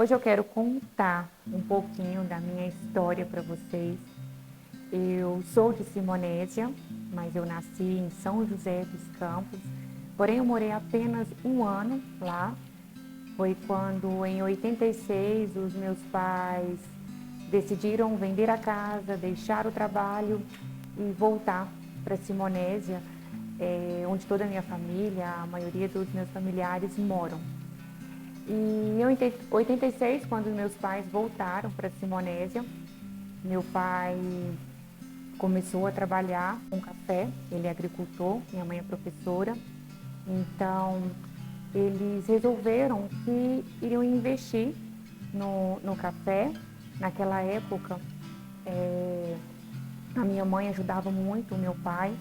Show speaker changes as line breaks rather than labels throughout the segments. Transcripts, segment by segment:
Hoje eu quero contar um pouquinho da minha história para vocês. Eu sou de Simonésia, mas eu nasci em São José dos Campos. Porém, eu morei apenas um ano lá. Foi quando, em 86, os meus pais decidiram vender a casa, deixar o trabalho e voltar para Simonésia, onde toda a minha família, a maioria dos meus familiares moram. E em 86, quando meus pais voltaram para Simonésia, meu pai começou a trabalhar com café, ele é agricultor, minha mãe é professora. Então, eles resolveram que iriam investir no café. Naquela época, a minha mãe ajudava muito o meu pai,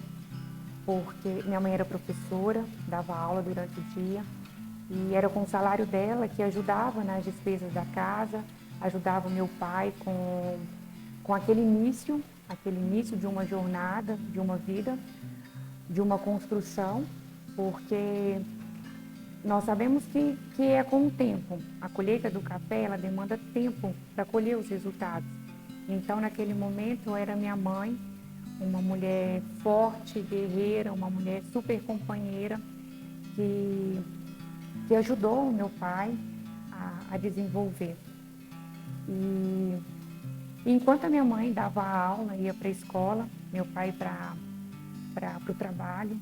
porque minha mãe era professora, dava aula durante o dia, e era com o salário dela que ajudava nas despesas da casa, ajudava meu pai com aquele início de uma jornada, de uma vida, de uma construção, porque nós sabemos que é com o tempo. A colheita do café, ela demanda tempo para colher os resultados. Então, naquele momento, era minha mãe, uma mulher forte, guerreira, uma mulher super companheira, que ajudou o meu pai a desenvolver. E enquanto a minha mãe dava aula, ia para a escola, meu pai para o trabalho,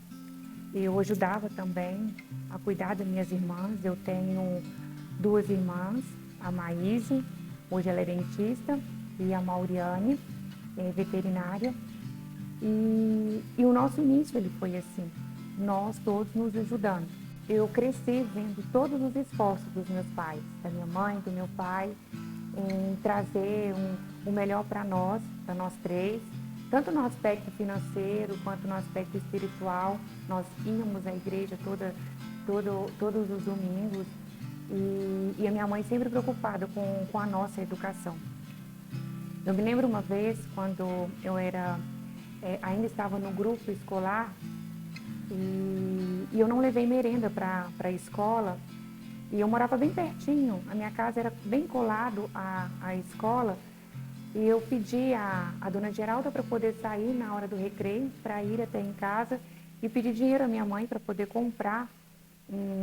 eu ajudava também a cuidar das minhas irmãs. Eu tenho duas irmãs, a Maíse, hoje ela é dentista, e a Mauriane, é veterinária. E o nosso início ele foi assim, nós todos nos ajudando. Eu cresci vendo todos os esforços dos meus pais, da minha mãe, do meu pai, em trazer o melhor para nós três, tanto no aspecto financeiro quanto no aspecto espiritual. Nós íamos à igreja todos os domingos, e a minha mãe sempre preocupada com a nossa educação. Eu me lembro uma vez, quando eu ainda estava no grupo escolar, e eu não levei merenda para a escola, e eu morava bem pertinho, a minha casa era bem colado à escola, e eu pedi a dona Geralda para poder sair na hora do recreio, para ir até em casa, e pedi dinheiro à minha mãe para poder comprar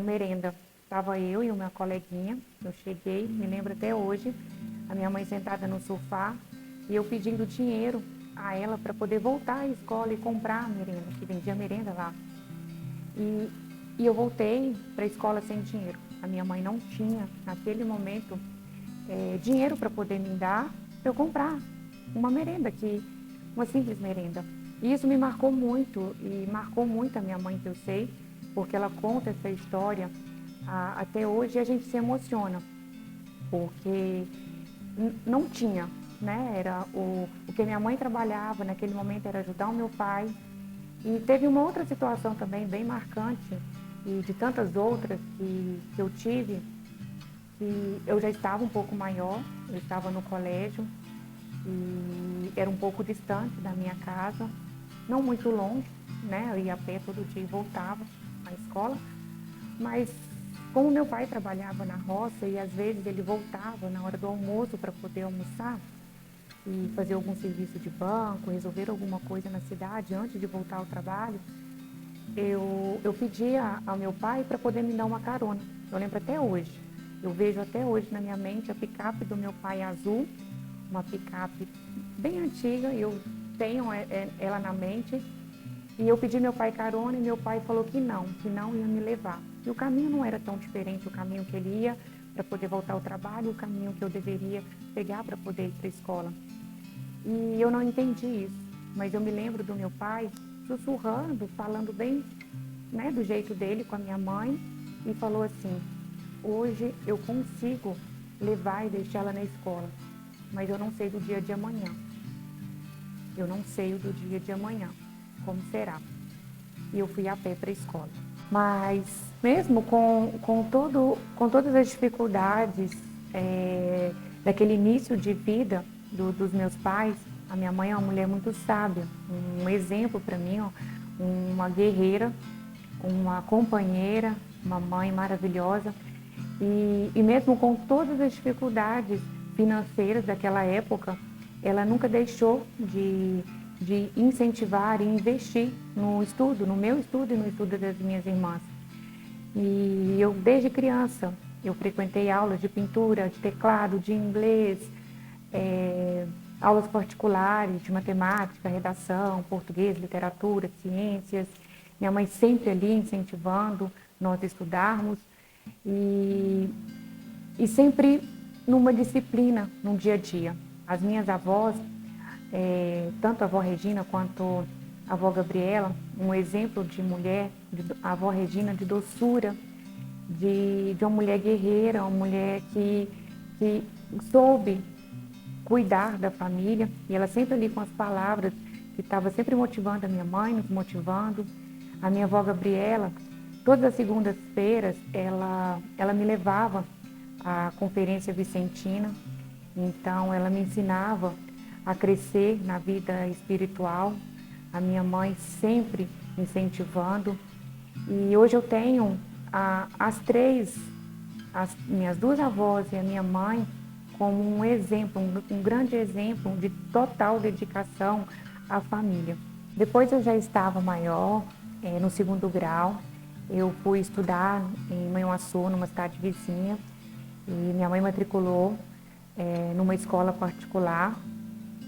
merenda. Estava eu e uma coleguinha, eu cheguei, me lembro até hoje, a minha mãe sentada no sofá, e eu pedindo dinheiro a ela para poder voltar à escola e comprar a merenda, que vendia merenda lá. E eu voltei para a escola sem dinheiro. A minha mãe não tinha, naquele momento, dinheiro para poder me dar, para eu comprar uma merenda, uma simples merenda. E isso me marcou muito, e marcou muito a minha mãe, que eu sei, porque ela conta essa história até hoje, e a gente se emociona, porque não tinha, né? Era o que minha mãe trabalhava naquele momento era ajudar o meu pai. E teve uma outra situação também bem marcante, e de tantas outras que eu tive, que eu já estava um pouco maior, eu estava no colégio, e era um pouco distante da minha casa, não muito longe, né? Eu ia a pé todo dia e voltava à escola, mas como meu pai trabalhava na roça e às vezes ele voltava na hora do almoço para poder almoçar e fazer algum serviço de banco, resolver alguma coisa na cidade antes de voltar ao trabalho, eu pedia ao meu pai para poder me dar uma carona. Eu lembro até hoje, eu vejo até hoje na minha mente a picape do meu pai azul, uma picape bem antiga, e eu tenho ela na mente. E eu pedi meu pai carona, e meu pai falou que não ia me levar. E o caminho não era tão diferente, o caminho que ele ia para poder voltar ao trabalho, o caminho que eu deveria pegar para poder ir para a escola. E eu não entendi isso, mas eu me lembro do meu pai sussurrando, falando bem, né, do jeito dele com a minha mãe, e falou assim: hoje eu consigo levar e deixá-la na escola, mas eu não sei do dia de amanhã. Eu não sei do dia de amanhã, como será. E eu fui a pé para a escola. Mas mesmo com todas as dificuldades daquele início de vida dos meus pais, a minha mãe é uma mulher muito sábia, um exemplo para mim, ó, uma guerreira, uma companheira, uma mãe maravilhosa. E mesmo com todas as dificuldades financeiras daquela época, ela nunca deixou de incentivar e investir no estudo, no meu estudo e no estudo das minhas irmãs. E eu, desde criança, eu frequentei aulas de pintura, de teclado, de inglês, aulas particulares de matemática, redação, português, literatura, ciências. Minha mãe sempre ali incentivando nós a estudarmos e, e sempre numa disciplina no dia a dia. As minhas avós, tanto a avó Regina quanto a avó Gabriela, um exemplo de mulher, a avó Regina de doçura, de uma mulher guerreira, uma mulher que soube cuidar da família, e ela sempre ali com as palavras, que estava sempre motivando a minha mãe, nos motivando. A minha avó Gabriela, todas as segundas-feiras, ela me levava à Conferência Vicentina, então ela me ensinava a crescer na vida espiritual, a minha mãe sempre incentivando. E hoje eu tenho as minhas duas avós e a minha mãe, como um exemplo, um grande exemplo de total dedicação à família. Depois eu já estava maior, no segundo grau, eu fui estudar em Manhuaçu, numa cidade vizinha, e minha mãe matriculou numa escola particular.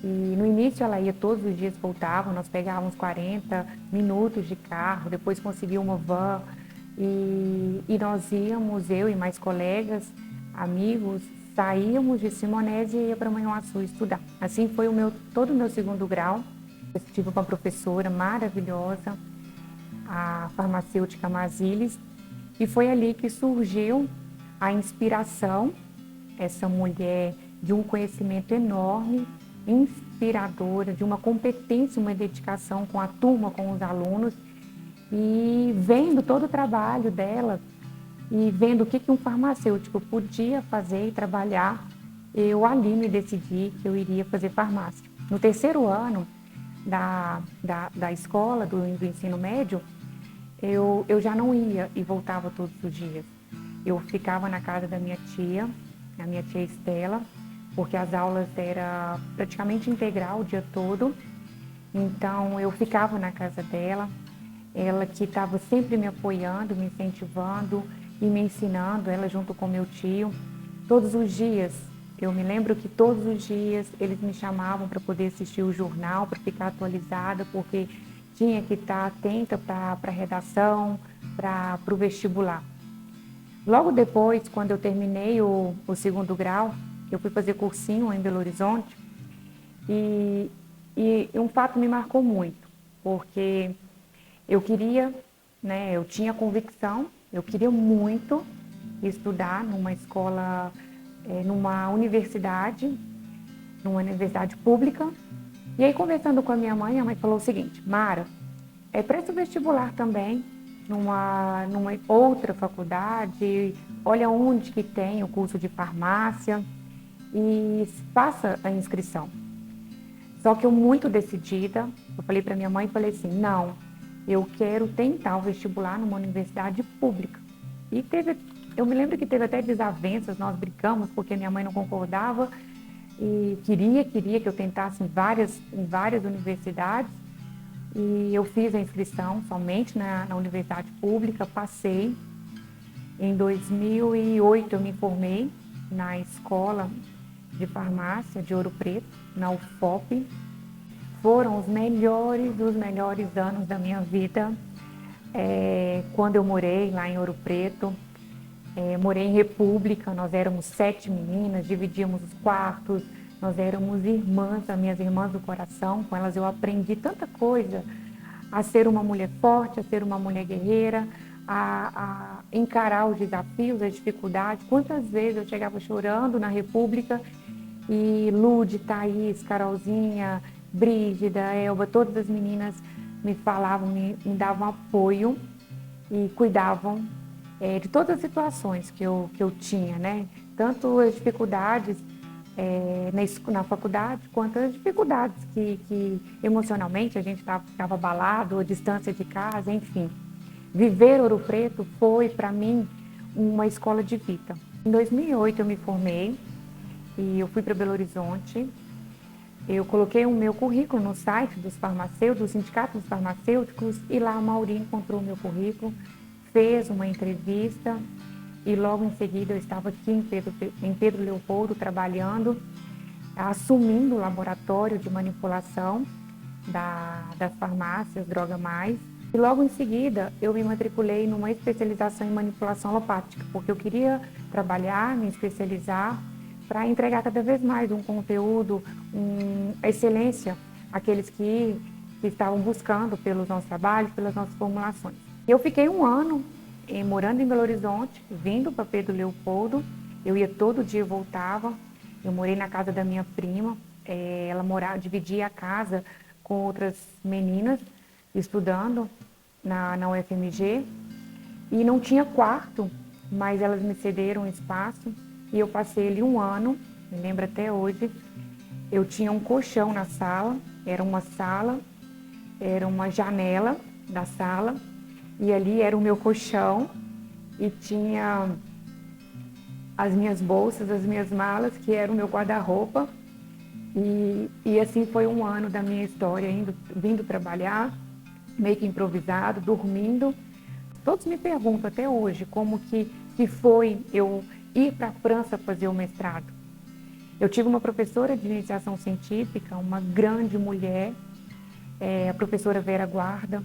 E no início ela ia todos os dias, voltava, nós pegávamos 40 minutos de carro, depois conseguia uma van, e nós íamos, eu e mais colegas, amigos, saíamos de Simonésia e ia para Manhuaçu estudar. Assim foi todo o meu segundo grau. Eu tive uma professora maravilhosa, a farmacêutica Mazilis, e foi ali que surgiu a inspiração, essa mulher de um conhecimento enorme, inspiradora, de uma competência, uma dedicação com a turma, com os alunos, e vendo todo o trabalho dela, e vendo o que um farmacêutico podia fazer e trabalhar, eu ali me decidi que eu iria fazer farmácia. No terceiro ano da escola, do ensino médio, eu já não ia e voltava todos os dias. Eu ficava na casa da minha tia, a minha tia Estela, porque as aulas eram praticamente integral o dia todo. Então eu ficava na casa dela, ela que estava sempre me apoiando, me incentivando e me ensinando, ela junto com meu tio. Todos os dias, eu me lembro que todos os dias eles me chamavam para poder assistir o jornal, para ficar atualizada, porque tinha que estar atenta para a redação, para o vestibular. Logo depois, quando eu terminei o segundo grau, eu fui fazer cursinho em Belo Horizonte, e um fato me marcou muito, porque eu queria, eu tinha convicção, eu queria muito estudar numa escola, numa universidade pública. E aí, conversando com a mãe falou o seguinte: Mara, presta o vestibular também numa outra faculdade, olha onde que tem o curso de farmácia e faça a inscrição. Só que eu, muito decidida, eu falei para minha mãe, falei assim, não, eu quero tentar o vestibular numa universidade pública. E eu me lembro que teve até desavenças, nós brigamos porque minha mãe não concordava e queria que eu tentasse em várias universidades. E eu fiz a inscrição somente na universidade pública, passei. Em 2008 eu me formei na escola de farmácia de Ouro Preto, na UFOP. Foram os melhores anos da minha vida. Quando eu morei lá em Ouro Preto, morei em República, nós éramos 7 meninas, dividíamos os quartos, nós éramos irmãs, as minhas irmãs do coração, com elas eu aprendi tanta coisa, a ser uma mulher forte, a ser uma mulher guerreira, a encarar os desafios, as dificuldades. Quantas vezes eu chegava chorando na República e Lude, Thaís, Carolzinha, Brígida, Elba, todas as meninas me falavam, me davam apoio e cuidavam de todas as situações que eu tinha, né? Tanto as dificuldades na faculdade, quanto as dificuldades que emocionalmente a gente ficava abalado, a distância de casa, enfim. Viver Ouro Preto foi, para mim, uma escola de vida. Em 2008 eu me formei e eu fui para Belo Horizonte. Eu coloquei o meu currículo no site dos farmacêuticos, do Sindicato dos Farmacêuticos, e lá a Mauri encontrou o meu currículo, fez uma entrevista e logo em seguida eu estava aqui em Pedro Leopoldo trabalhando, assumindo o laboratório de manipulação das farmácias Droga Mais. E logo em seguida eu me matriculei numa especialização em manipulação alopática, porque eu queria trabalhar, me especializar para entregar cada vez mais um conteúdo, excelência àqueles que estavam buscando pelos nossos trabalhos, pelas nossas formulações. Eu fiquei um ano morando em Belo Horizonte, vindo para Pedro Leopoldo. Eu ia todo dia e voltava. Eu morei na casa da minha prima. Ela dividia a casa com outras meninas estudando na UFMG. E não tinha quarto, mas elas me cederam um espaço. E eu passei ali um ano, me lembro até hoje. Eu tinha um colchão na sala, era uma janela da sala, e ali era o meu colchão, e tinha as minhas bolsas, as minhas malas, que era o meu guarda-roupa. E assim foi um ano da minha história, vindo trabalhar, meio que improvisado, dormindo. Todos me perguntam até hoje como que foi eu ir para a França fazer o mestrado. Eu tive uma professora de iniciação científica, uma grande mulher, a professora Vera Guarda.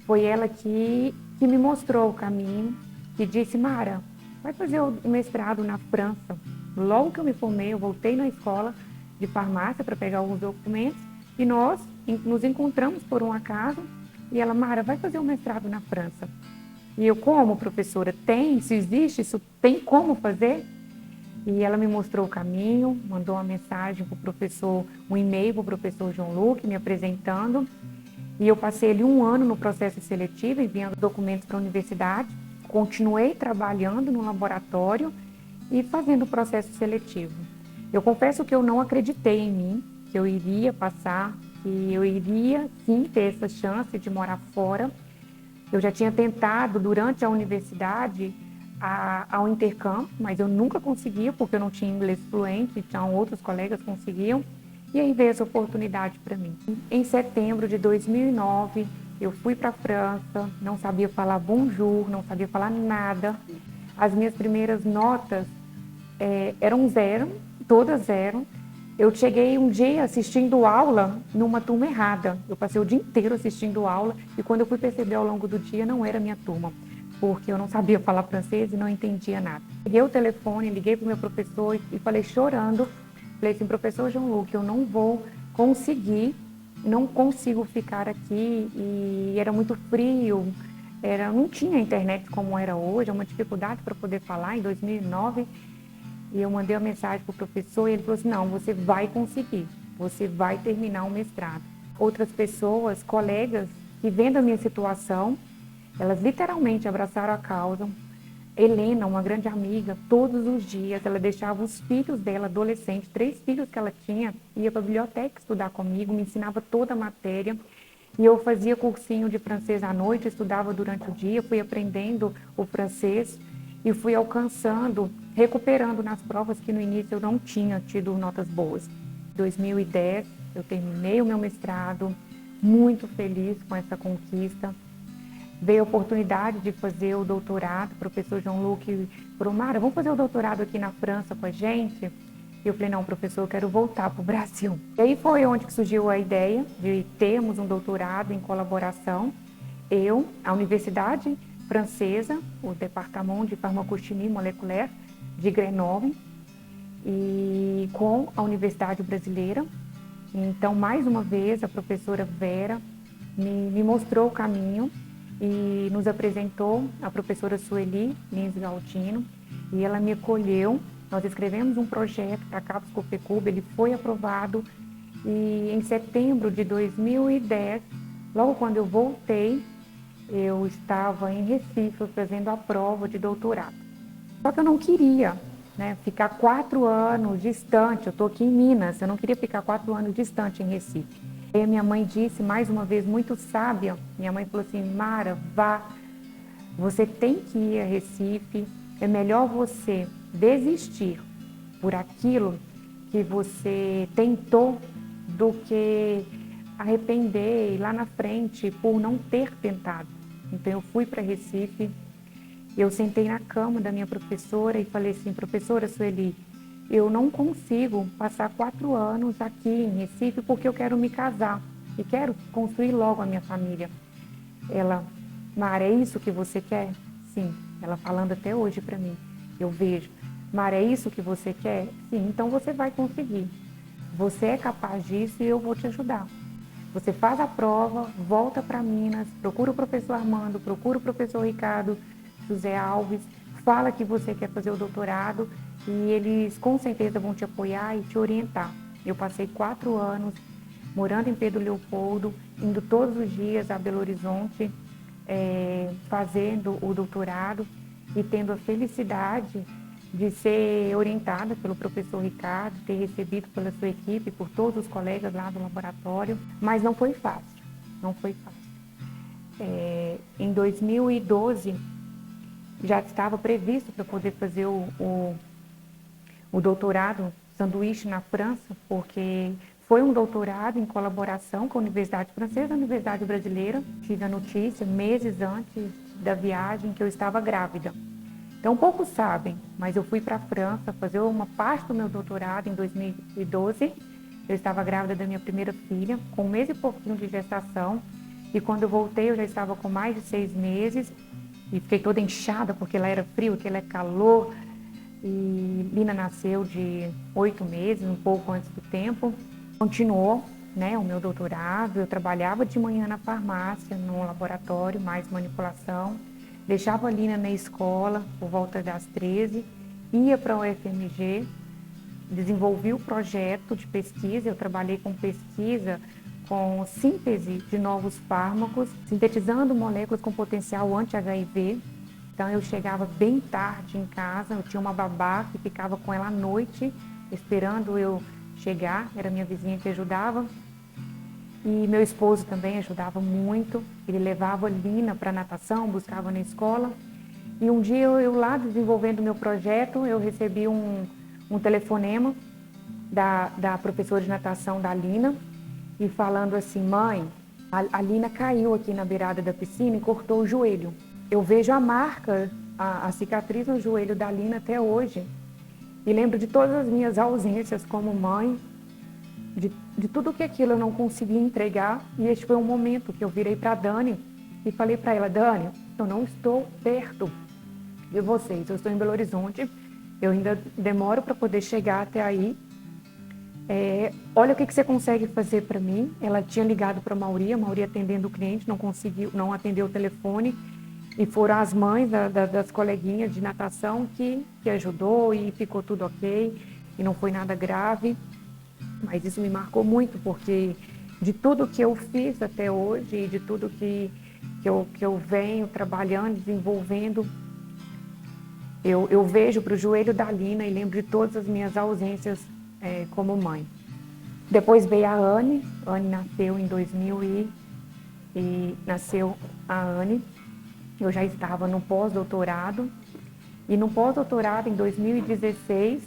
Foi ela que me mostrou o caminho, que disse: Mara, vai fazer o mestrado na França. Logo que eu me formei, eu voltei na escola de farmácia para pegar alguns documentos e nós nos encontramos por um acaso. E ela: Mara, vai fazer o mestrado na França. E eu: como, professora? Se existe, isso tem como fazer? E ela me mostrou o caminho, mandou uma mensagem para o professor, um e-mail para o professor João Luque, me apresentando. E eu passei ali um ano no processo seletivo, enviando documentos para a universidade. Continuei trabalhando no laboratório e fazendo o processo seletivo. Eu confesso que eu não acreditei em mim, que eu iria passar, que eu iria sim ter essa chance de morar fora. Eu já tinha tentado durante a universidade ao intercâmbio, mas eu nunca conseguia porque eu não tinha inglês fluente, então outros colegas conseguiam. E aí veio essa oportunidade para mim. Em setembro de 2009, eu fui para a França, não sabia falar bonjour, não sabia falar nada. As minhas primeiras notas eram zero, todas zero. Eu cheguei um dia assistindo aula numa turma errada. Eu passei o dia inteiro assistindo aula e quando eu fui perceber ao longo do dia, não era minha turma, porque eu não sabia falar francês e não entendia nada. Peguei o telefone, liguei para o meu professor e falei chorando, falei assim: professor João Luque, eu não vou conseguir, não consigo ficar aqui. E era muito frio, não tinha internet como era hoje, é uma dificuldade para poder falar em 2009. E eu mandei uma mensagem para o professor e ele falou assim: não, você vai conseguir, você vai terminar o mestrado. Outras pessoas, colegas, que vendo a minha situação, elas literalmente abraçaram a causa. Helena, uma grande amiga, todos os dias, ela deixava os filhos dela, adolescentes, 3 filhos que ela tinha, ia para a biblioteca estudar comigo, me ensinava toda a matéria. E eu fazia cursinho de francês à noite, estudava durante o dia, fui aprendendo o francês e fui alcançando, recuperando nas provas que no início eu não tinha tido notas boas. Em 2010, eu terminei o meu mestrado, muito feliz com essa conquista. Veio a oportunidade de fazer o doutorado, o professor João Luque falou: Mara, vamos fazer o doutorado aqui na França com a gente? E eu falei: não, professor, eu quero voltar para o Brasil. E aí foi onde que surgiu a ideia de termos um doutorado em colaboração. Eu, a Universidade Francesa, o Departamento de Pharmacostimie Moléculaire de Grenoble, e com a Universidade Brasileira. Então, mais uma vez, a professora Vera me mostrou o caminho e nos apresentou a professora Sueli Lins Galdino, e ela me acolheu. Nós escrevemos um projeto para a CAPES Copecub, ele foi aprovado, e em setembro de 2010, logo quando eu voltei, eu estava em Recife fazendo a prova de doutorado. Só que eu não queria, ficar 4 anos distante. Eu estou aqui em Minas, eu não queria ficar 4 anos distante em Recife. E a minha mãe disse, mais uma vez, muito sábia, minha mãe falou assim: Mara, vá, você tem que ir a Recife, É melhor você desistir por aquilo que você tentou do que arrepender lá na frente por não ter tentado. Então eu fui para Recife, eu sentei na cama da minha professora e falei assim: professora Sueli, eu não consigo passar 4 anos aqui em Recife porque eu quero me casar e quero construir logo a minha família. Ela: Mara, é isso que você quer? Sim. Ela falando até hoje para mim, eu vejo: Mara, é isso que você quer? Sim, então você vai conseguir. Você é capaz disso e eu vou te ajudar. Você faz a prova, volta para Minas, procura o professor Armando, procura o professor Ricardo José Alves, fala que você quer fazer o doutorado e eles com certeza vão te apoiar e te orientar. Eu passei 4 anos morando em Pedro Leopoldo, indo todos os dias a Belo Horizonte, fazendo o doutorado e tendo a felicidade de ser orientada pelo professor Ricardo, ter recebido pela sua equipe, por todos os colegas lá do laboratório, mas não foi fácil, não foi fácil. Em 2012, já estava previsto para poder fazer o doutorado sanduíche na França, porque foi um doutorado em colaboração com a Universidade Francesa e a Universidade Brasileira. Tive a notícia meses antes da viagem que eu estava grávida. Então, poucos sabem, mas eu fui para a França fazer uma parte do meu doutorado em 2012. Eu estava grávida da minha primeira filha, com 1 mês e pouquinho de gestação. E quando eu voltei, eu já estava com mais de 6 meses. E fiquei toda inchada, porque lá era frio, aqui lá é calor. E Lina nasceu de 8 meses, um pouco antes do tempo. Continuou, né, o meu doutorado. Eu trabalhava de manhã na farmácia, no laboratório, mais manipulação. Deixava a Lina na escola por volta das 13, ia para a UFMG, desenvolvi o projeto de pesquisa. Eu trabalhei com pesquisa com síntese de novos fármacos, sintetizando moléculas com potencial anti-HIV. Então eu chegava bem tarde em casa, eu tinha uma babá que ficava com ela à noite, esperando eu chegar, era minha vizinha que ajudava. E meu esposo também ajudava muito, ele levava a Lina para natação, buscava na escola. E um dia eu lá desenvolvendo meu projeto, eu recebi um telefonema da professora de natação da Lina, e falando assim: mãe, a Lina caiu aqui na beirada da piscina e cortou o joelho. Eu vejo a marca, a cicatriz no joelho da Lina até hoje. E lembro de todas as minhas ausências como mãe, de tudo que aquilo eu não consegui entregar. E este foi um momento que eu virei para a Dani e falei para ela: Dani, eu não estou perto de vocês, eu estou em Belo Horizonte, eu ainda demoro para poder chegar até aí. Olha o que você consegue fazer para mim. Ela tinha ligado para a Mauri atendendo o cliente, não conseguiu, não atendeu o telefone. E foram as mães das coleguinhas de natação que ajudou e ficou tudo ok. E não foi nada grave. Mas isso me marcou muito, porque de tudo que eu fiz até hoje, de tudo que eu venho trabalhando, desenvolvendo, eu vejo para o joelho da Lina e lembro de todas as minhas ausências como mãe. Depois veio a Anne nasceu em 2000 e nasceu a Anne. Eu já estava no pós-doutorado, e no pós-doutorado em 2016,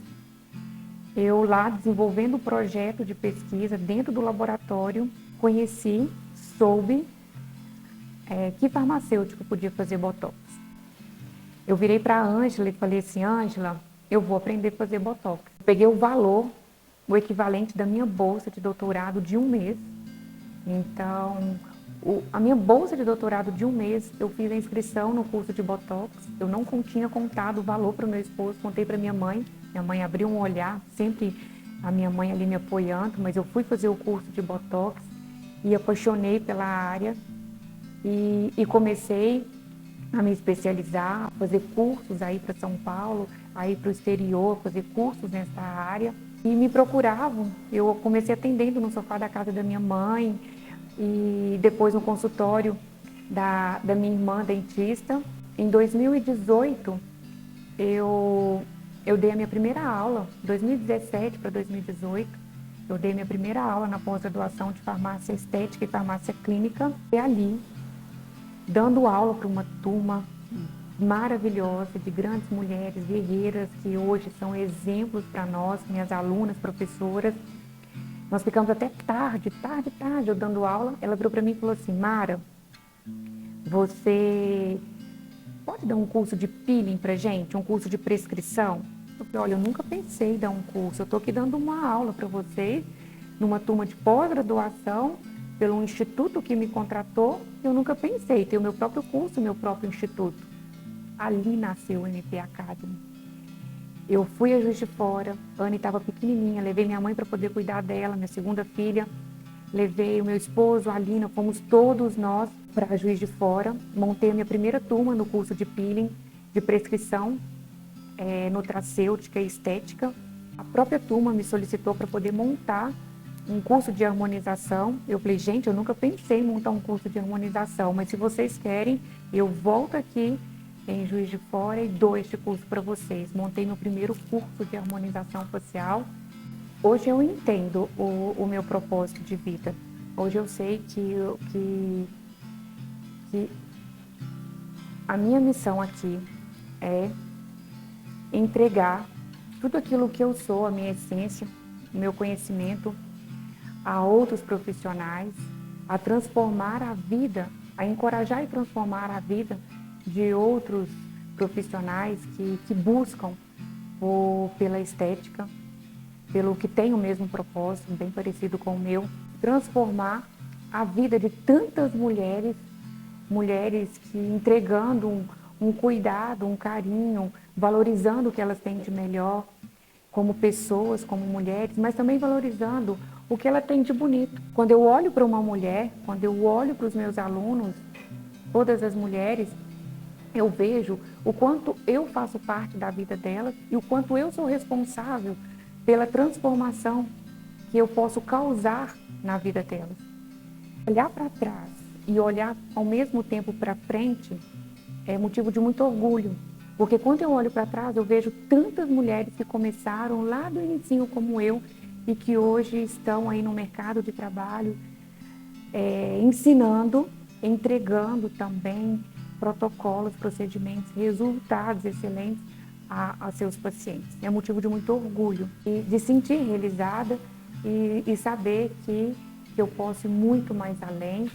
eu lá desenvolvendo um projeto de pesquisa dentro do laboratório, soube que farmacêutico podia fazer botox. Eu virei para a Ângela e falei assim: Ângela, eu vou aprender a fazer botox. Peguei o valor, o equivalente da minha bolsa de doutorado de 1 mês. Então, a minha bolsa de doutorado de 1 mês, eu fiz a inscrição no curso de botox. Eu não tinha contado o valor para o meu esposo, contei para minha mãe. Minha mãe abriu um olhar, sempre a minha mãe ali me apoiando, mas eu fui fazer o curso de botox e apaixonei pela área e comecei a me especializar, a fazer cursos aí para São Paulo, aí para o exterior, fazer cursos nessa área. E me procuravam, eu comecei atendendo no sofá da casa da minha mãe e depois no consultório da minha irmã dentista. Em 2018, eu dei a minha primeira aula, 2017 para 2018, eu dei minha primeira aula na pós-graduação de farmácia estética e farmácia clínica, e ali, dando aula para uma turma maravilhosa de grandes mulheres guerreiras que hoje são exemplos para nós, minhas alunas, professoras. Nós ficamos até tarde, eu dando aula. Ela virou para mim e falou assim: Mara, você pode dar um curso de peeling para gente, um curso de prescrição? Eu falei: olha, eu nunca pensei em dar um curso, eu estou aqui dando uma aula para vocês, numa turma de pós-graduação, pelo instituto que me contratou. Eu nunca pensei em ter o meu próprio curso, o meu próprio instituto. Ali nasceu o MP Academy. Eu fui a Juiz de Fora, a Anne estava pequenininha, levei minha mãe para poder cuidar dela, minha segunda filha, levei o meu esposo, a Lina, fomos todos nós para Juiz de Fora, montei a minha primeira turma no curso de peeling, de prescrição, nutracêutica e estética. A própria turma me solicitou para poder montar um curso de harmonização. Eu falei: gente, eu nunca pensei em montar um curso de harmonização, mas se vocês querem, eu volto aqui em Juiz de Fora e dou este curso para vocês. Montei meu primeiro curso de harmonização facial. Hoje eu entendo o meu propósito de vida. Hoje eu sei que a minha missão aqui é entregar tudo aquilo que eu sou, a minha essência, o meu conhecimento, a outros profissionais, a transformar a vida, a encorajar e transformar a vida de outros profissionais que buscam pela estética, pelo que tem o mesmo propósito, bem parecido com o meu, transformar a vida de tantas mulheres que entregando um cuidado, um carinho, valorizando o que elas têm de melhor como pessoas, como mulheres, mas também valorizando o que ela tem de bonito. Quando eu olho para uma mulher, quando eu olho para os meus alunos, todas as mulheres, eu vejo o quanto eu faço parte da vida delas e o quanto eu sou responsável pela transformação que eu posso causar na vida delas. Olhar para trás e olhar ao mesmo tempo para frente é motivo de muito orgulho, porque quando eu olho para trás eu vejo tantas mulheres que começaram lá do início como eu e que hoje estão aí no mercado de trabalho, ensinando, entregando também protocolos, procedimentos, resultados excelentes a seus pacientes. É motivo de muito orgulho e de sentir realizada e saber que eu posso ir muito mais além.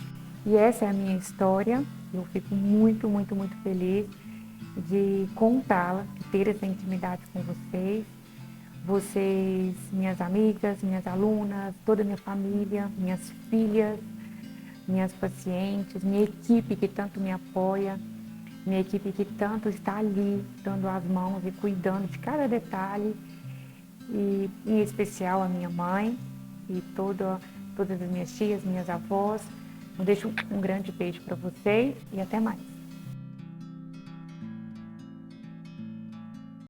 E essa é a minha história. Eu fico muito, muito, muito feliz de contá-la, de ter essa intimidade com vocês. Vocês, minhas amigas, minhas alunas, toda a minha família, minhas filhas, minhas pacientes, minha equipe que tanto me apoia, minha equipe que tanto está ali, dando as mãos e cuidando de cada detalhe, e em especial a minha mãe e todas as minhas tias, minhas avós. Eu deixo um grande beijo para vocês e até mais.